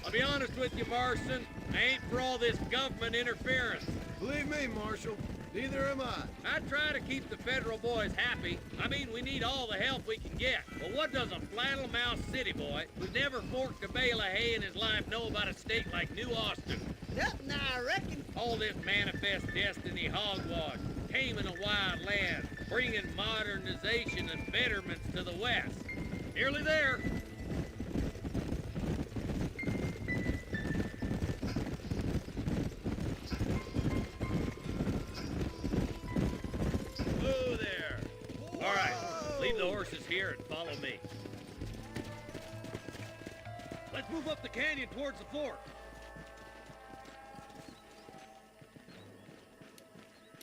I'll be honest with you, Marston. I ain't for all this government interference. Believe me, Marshal, neither am I. I try to keep the federal boys happy. I mean, we need all the help we can get. But what does a flannel-mouthed city boy who's never forked a bale of hay in his life know about a state like New Austin? Nothing, I reckon. All this manifest destiny hogwash, taming a wild land, bringing modernization and betterments to the West. Nearly there. Whoa there. All right, leave the horses here and follow me. Let's move up the canyon towards the fort.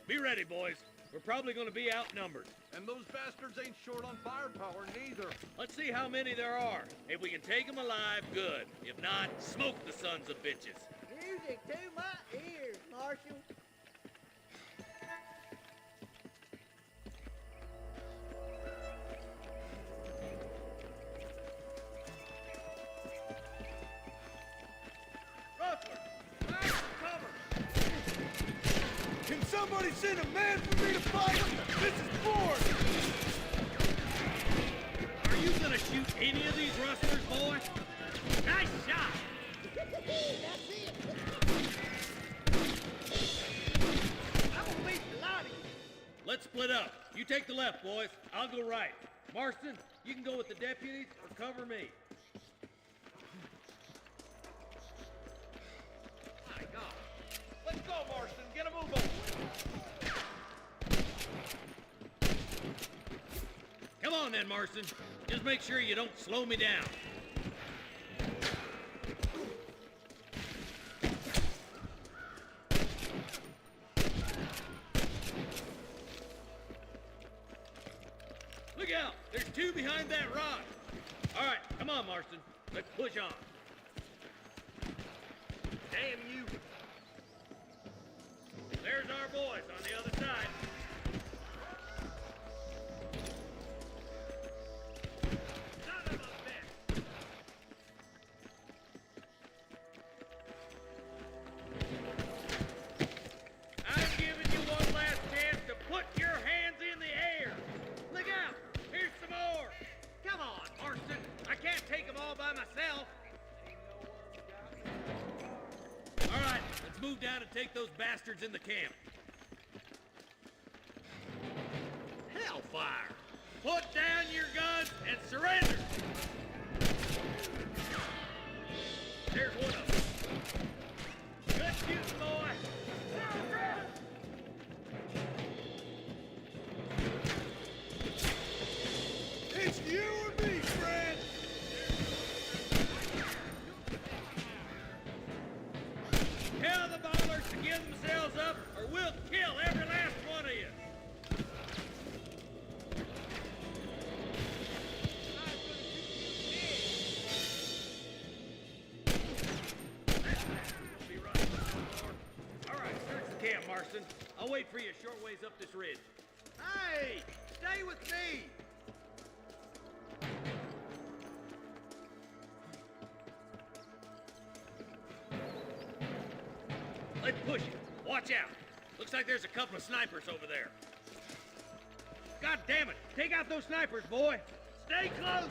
Be ready, boys. We're probably going to be outnumbered. And those bastards ain't short on firepower, neither. Let's see how many there are. If we can take them alive, good. If not, smoke the sons of bitches. Music to my ears, Marshal. Can somebody send a man for me to fight? This is boring! Are you gonna shoot any of these rustlers, boy? Nice shot! That's it. I'm gonna beat the lot of you. Let's split up. You take the left, boys. I'll go right. Marston, you can go with the deputies or cover me. My God. Let's go, Marston. Get a move on. Come on then, Marston. Just make sure you don't slow me down. Look out! There's two behind that rock. All right, come on, Marston. Let's push on. Damn you. There's our boys on the other side. Son of a bitch! I'm giving you one last chance to put your hands in the air. Look out! Here's some more. Come on, Marston. I can't take them all by myself. All right, let's move down and take those bastards in the camp. Hellfire! Put down your guns and surrender! There's one of them. Good shooting, boy! It's you or me, friend! Tell the ballers to give themselves up, or we'll kill every last one of you! All right, search the camp, Marston. I'll wait for you a short ways up this ridge. Hey, stay with me. Let's push it. Watch out. Looks like there's a couple of snipers over there. God damn it. Take out those snipers, boy. Stay close.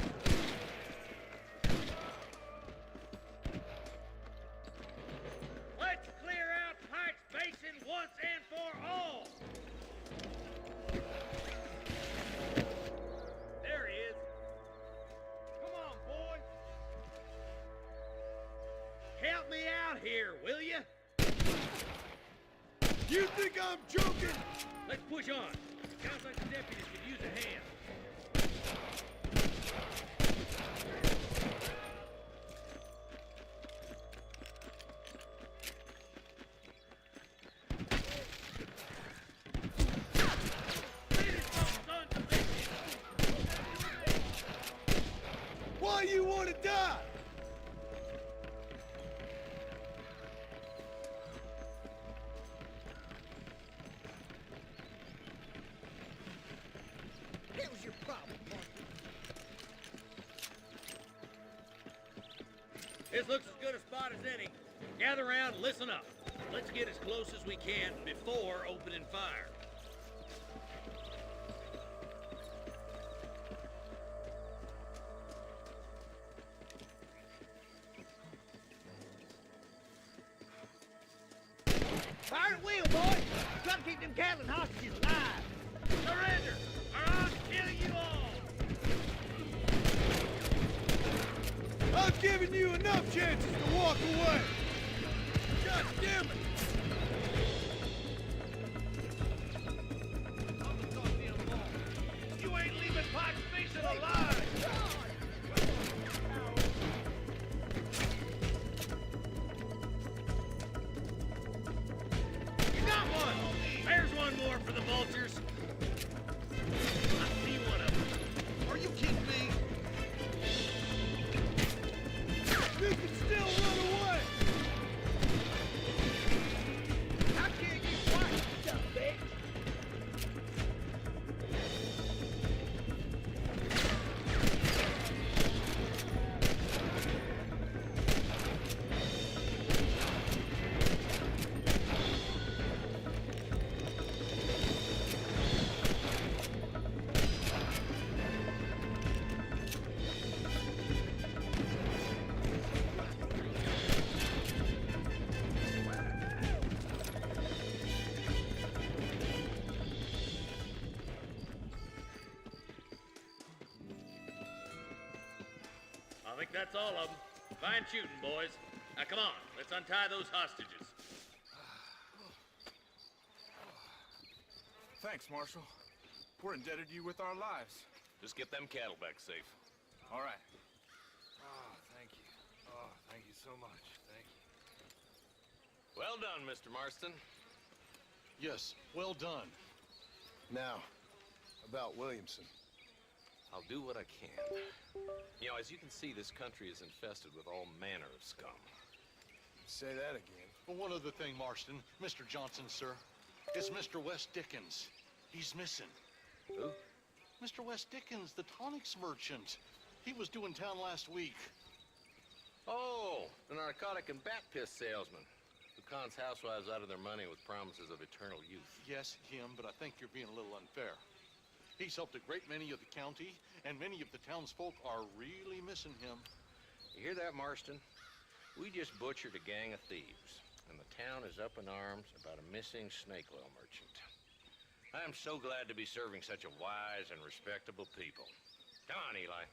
Let's clear out Pike's Basin once and for all. There he is. Come on, boy. Help me out here, will you? You think I'm joking? Let's push on. Sounds like the deputies could use a hand. why you want to die? What was your problem, Marston? This looks as good a spot as any. Gather around and listen up. Let's get as close as we can before opening fire. Fire at will, boys! Try to keep them cattle and hostages alive! Surrender, or I'll kill you all! I've given you enough chances to walk away. God damn it! You ain't leaving Pike's Station alive! You got one! There's one more for the vultures. I see one of them. Are you kidding me? You can still run away! I can't get quiet, son of a bitch! I think that's all of them. Fine shooting, boys. Now come on, let's untie those hostages. Thanks, Marshal. We're indebted to you with our lives. Just get them cattle back safe. All right. Oh, thank you. Oh, thank you so much. Thank you. Well done, Mr. Marston. Yes, well done. Now, about Williamson. I'll do what I can. You know, as you can see, this country is infested with all manner of scum. Say that again. Well, one other thing, Marston. Mr. Johnson, sir. It's Mr. West Dickens. He's missing. Who? Mr. West Dickens, the tonics merchant. He was due in town last week. Oh, the narcotic and bat piss salesman who cons housewives out of their money with promises of eternal youth. Yes, him, but I think you're being a little unfair. He's helped a great many of the county, and many of the townsfolk are really missing him. You hear that, Marston? We just butchered a gang of thieves, and the town is up in arms about a missing snake oil merchant. I am so glad to be serving such a wise and respectable people. Come on, Eli.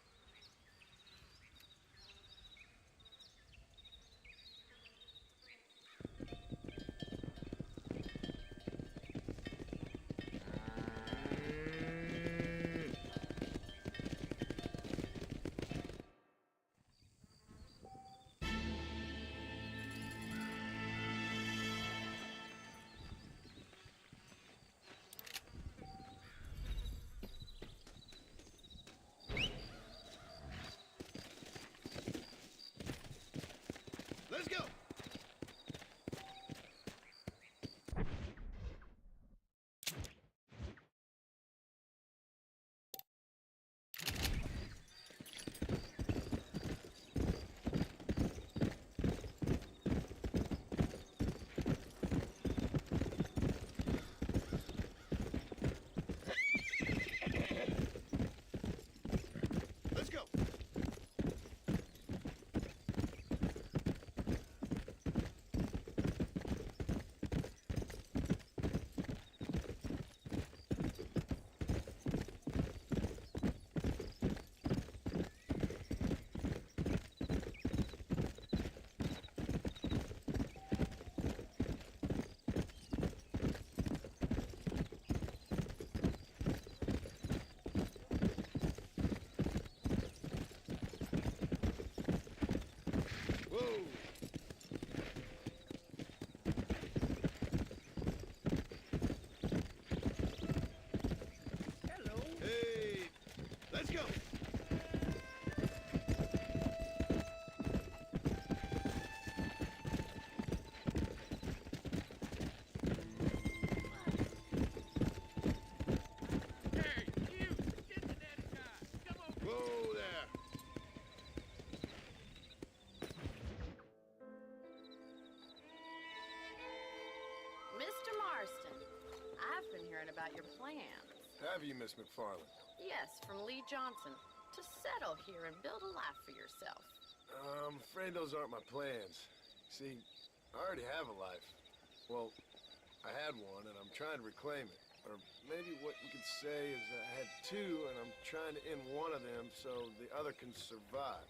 about your plans. Have you, Miss McFarland? Yes, from Lee Johnson. To settle here and build a life for yourself. I'm afraid those aren't my plans. See, I already have a life. Well, I had one, and I'm trying to reclaim it. Or maybe what you could say is I had two, and I'm trying to end one of them so the other can survive.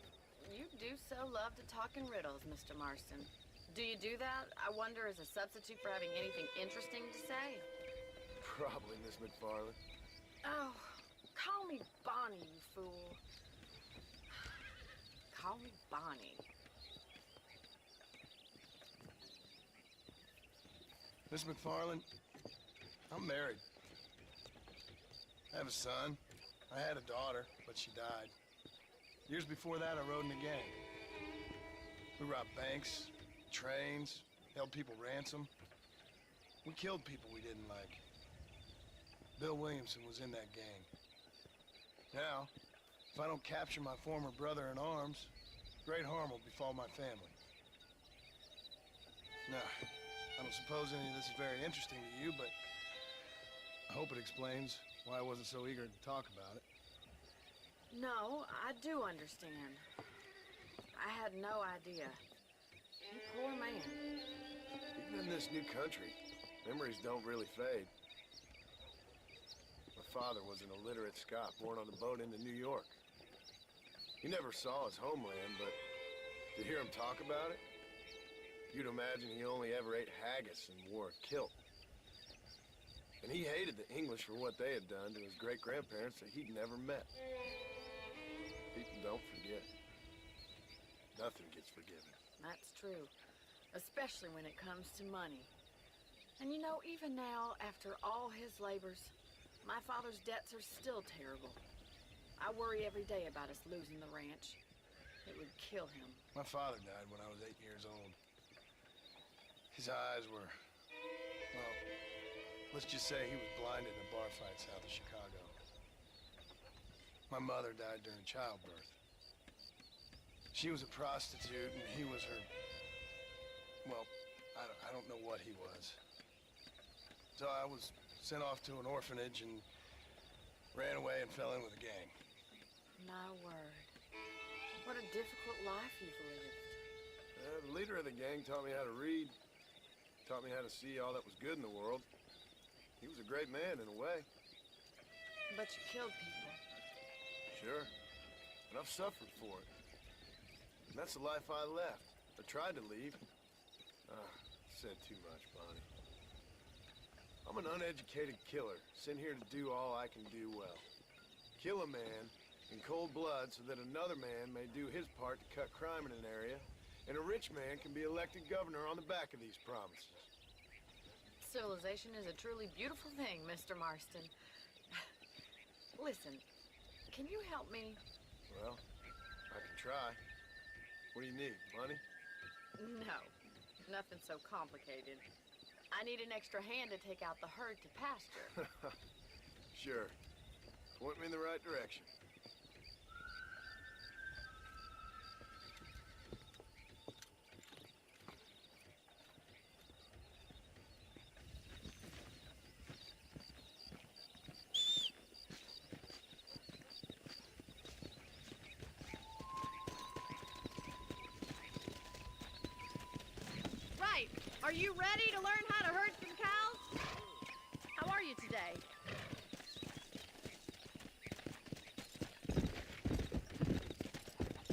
You do so love to talk in riddles, Mr. Marston. Do you do that, I wonder, as a substitute for having anything interesting to say? Probably, Miss McFarland. Oh, call me Bonnie, you fool. Call me Bonnie. Miss McFarland, I'm married. I have a son. I had a daughter, but she died. Years before that, I rode in a gang. We robbed banks, trains, held people ransom. We killed people we didn't like. Bill Williamson was in that gang. Now, if I don't capture my former brother in arms, great harm will befall my family. Now, I don't suppose any of this is very interesting to you, but I hope it explains why I wasn't so eager to talk about it. No, I do understand. I had no idea. You poor man. Even in this new country, memories don't really fade. My father was an illiterate Scot born on a boat into New York. He never saw his homeland, but to hear him talk about it, you'd imagine he only ever ate haggis and wore a kilt. And he hated the English for what they had done to his great-grandparents that he'd never met. People don't forget. Nothing gets forgiven. That's true. Especially when it comes to money. And you know, even now, after all his labors, my father's debts are still terrible. I worry every day about us losing the ranch. It would kill him. My father died when I was 8 years old. His eyes were, well, let's just say he was blinded in a bar fight south of Chicago. My mother died during childbirth. She was a prostitute, and he was her, well, I don't know what he was. So I was sent off to an orphanage and ran away and fell in with a gang. My word. What a difficult life you've lived. The leader of the gang taught me how to read, taught me how to see all that was good in the world. He was a great man in a way. But you killed people. Sure. And I've suffered for it. And that's the life I left. I tried to leave. Said too much, Bonnie. I'm an uneducated killer, sent here to do all I can do well. Kill a man in cold blood so that another man may do his part to cut crime in an area, and a rich man can be elected governor on the back of these promises. Civilization is a truly beautiful thing, Mr. Marston. Listen, can you help me? Well, I can try. What do you need, money? No, nothing so complicated. I need an extra hand to take out the herd to pasture. Sure. Point me in the right direction. Right. Are you ready to learn how to herd some cows? How are you today?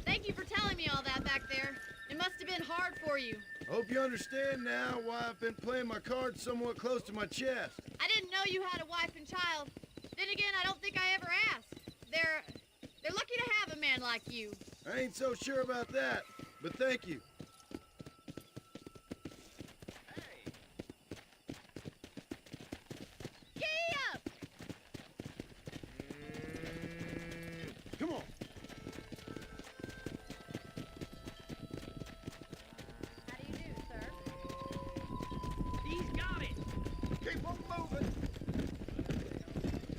Thank you for telling me all that back there. It must have been hard for you. Hope you understand now why I've been playing my cards somewhat close to my chest. I didn't know you had a wife and child. Then again, I don't think I ever asked. They're lucky to have a man like you. I ain't so sure about that, but thank you. Giddy up! Come on. How do you do, sir? He's got it. Keep on moving.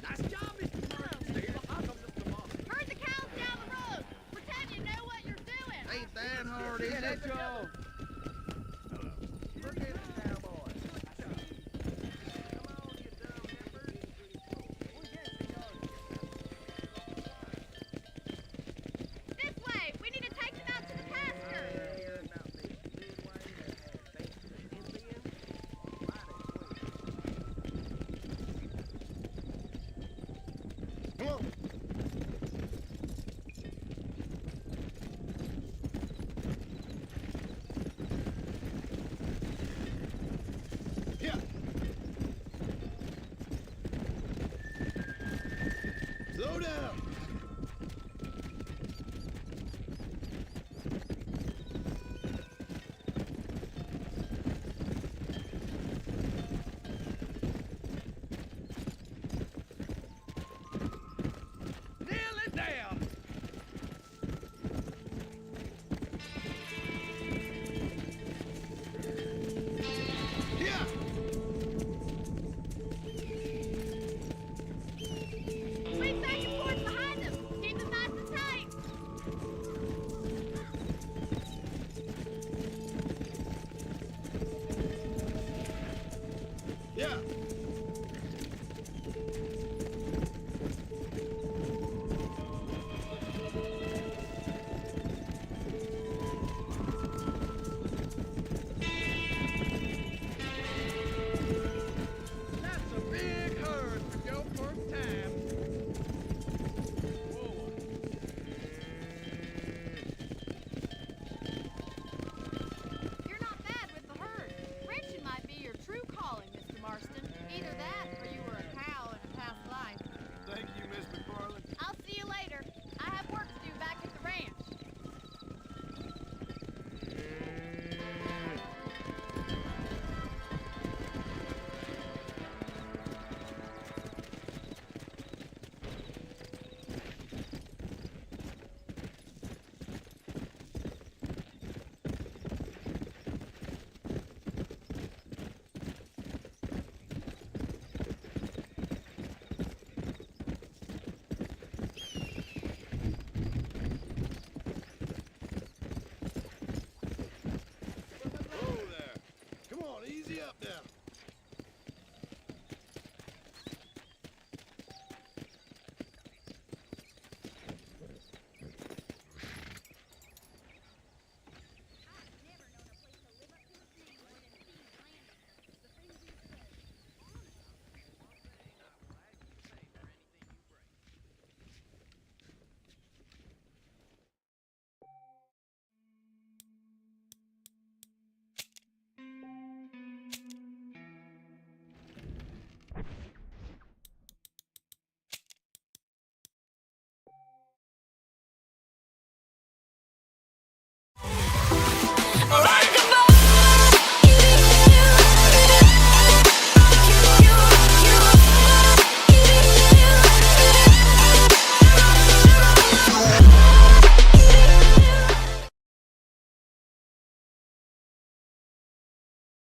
Nice job, Mr. Marston. Stay behind them, Mr. Marston. Herd the cows down the road. Pretend you know what you're doing. Ain't that hard, is Yeah, it? that's all.